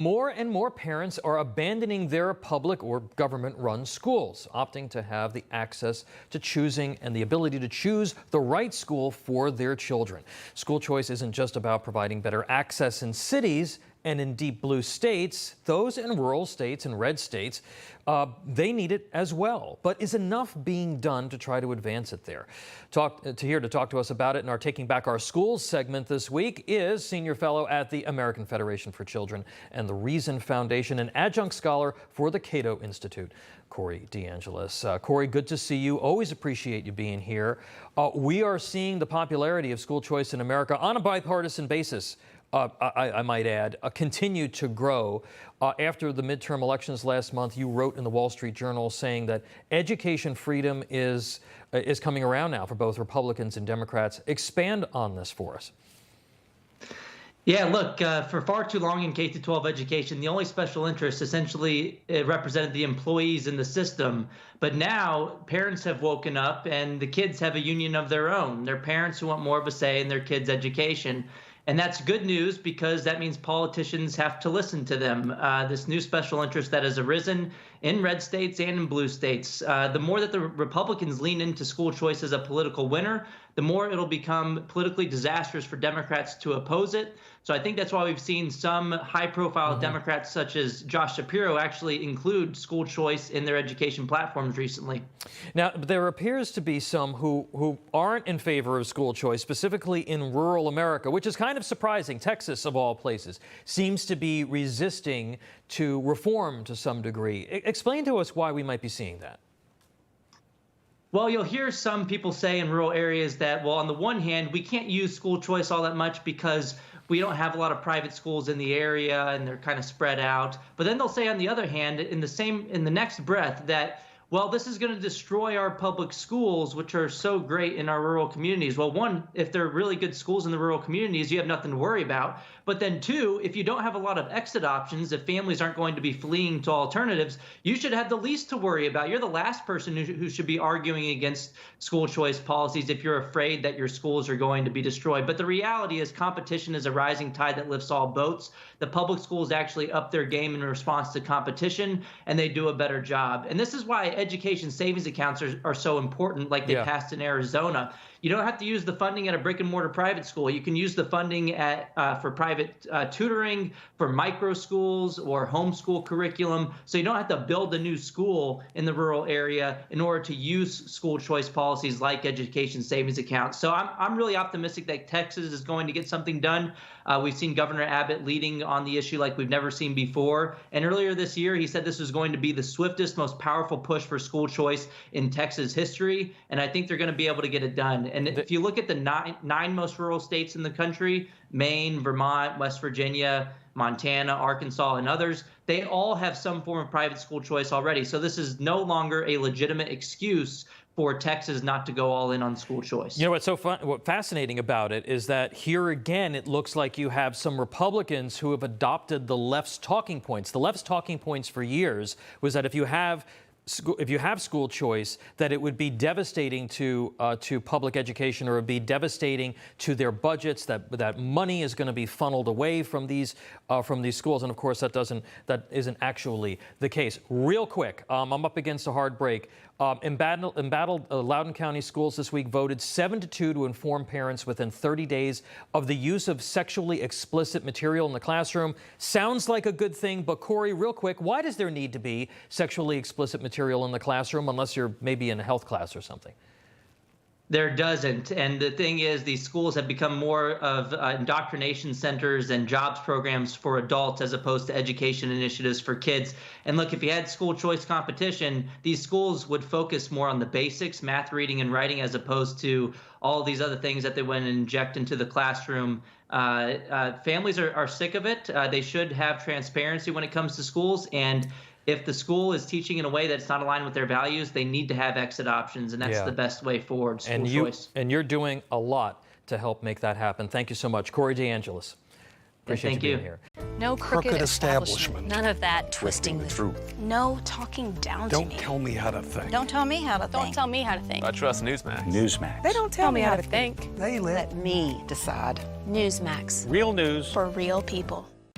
More and more parents are abandoning their public or government-run schools, opting to have the access to choosing and the ability to choose the right school for their children. School choice isn't just about providing better access in cities and in deep blue states. Those in rural states and red states, they need it as well. But is enough being done to try to advance it there? Here to talk to us about it in our Taking Back Our Schools segment this week is Senior Fellow at the American Federation for Children and the Reason Foundation and Adjunct Scholar for the Cato Institute, Corey DeAngelis. Corey, good to see you. Always appreciate you being here. We are seeing the popularity of school choice in America on a bipartisan basis. I might add, continue to grow. After the midterm elections last month, you wrote in the Wall Street Journal saying that education freedom is coming around now for both Republicans and Democrats. Expand on this for us. Yeah, look, for far too long in K-12 education, the only special interest essentially represented the employees in the system. But now parents have woken up and the kids have a union of their own. They're parents who want more of a say in their kids' education. And that's good news because that means politicians have to listen to them. This new special interest that has arisen in red states and in blue states. The more that the Republicans lean into school choice as a political winner, the more it'll become politically disastrous for Democrats to oppose it. So I think that's why we've seen some high-profile Democrats such as Josh Shapiro actually include school choice in their education platforms recently. Now, there appears to be some who aren't in favor of school choice, specifically in rural America, which is kind of surprising. Texas, of all places, seems to be resisting to reform to some degree. Explain to us why we might be seeing that. Well, you'll hear some people say in rural areas that, well, on the one hand, we can't use school choice all that much because we don't have a lot of private schools in the area and they're kind of spread out. But then they'll say, on the other hand, in the next breath, that, well, this is going to destroy our public schools, which are so great in our rural communities. Well, one, if there are really good schools in the rural communities, you have nothing to worry about. But then two, if you don't have a lot of exit options, if families aren't going to be fleeing to alternatives, you should have the least to worry about. You're the last person who should be arguing against school choice policies if you're afraid that your schools are going to be destroyed. But the reality is competition is a rising tide that lifts all boats. The public schools actually up their game in response to competition, and they do a better job. And this is why education savings accounts are so important, like they passed in Arizona. You don't have to use the funding at a brick and mortar private school. You can use the funding for private tutoring, for micro schools or homeschool curriculum. So you don't have to build a new school in the rural area in order to use school choice policies like education savings accounts. So I'm really optimistic that Texas is going to get something done. We've seen Governor Abbott leading on the issue like we've never seen before. And earlier this year, he said this was going to be the swiftest, most powerful push for school choice in Texas history. And I think they're going to be able to get it done. And if you look at the nine most rural states in the country, Maine, Vermont, West Virginia, Montana, Arkansas, and others, they all have some form of private school choice already. So this is no longer a legitimate excuse for Texas not to go all in on school choice. You know what's what's fascinating about it is that here again, it looks like you have some Republicans who have adopted the left's talking points. The left's talking points for years was that if you have school choice, that it would be devastating to public education, or it would be devastating to their budgets. That money is going to be funneled away from these schools, and of course that isn't actually the case. Real quick, I'm up against a hard break. Embattled Loudoun County schools this week voted 7-2 to inform parents within 30 days of the use of sexually explicit material in the classroom. Sounds like a good thing, but Corey, real quick, why does there need to be sexually explicit material in the classroom unless you're maybe in a health class or something? There doesn't. And the thing is, these schools have become more of indoctrination centers and jobs programs for adults as opposed to education initiatives for kids. And look, if you had school choice competition, these schools would focus more on the basics, math, reading, and writing, as opposed to all these other things that they went and inject into the classroom. Families are sick of it. They should have transparency when it comes to schools. And if the school is teaching in a way that's not aligned with their values, they need to have exit options, and that's the best way forward, school choice. And you're doing a lot to help make that happen. Thank you so much. Corey DeAngelis. Appreciate you being here. No crooked establishment. None of that twisting the truth. No talking down to me. Don't tell me how to think. Don't tell me how to think. Don't tell me how to think. I trust Newsmax. Newsmax. They don't tell me how to think. They let me decide. Newsmax. real news For real people.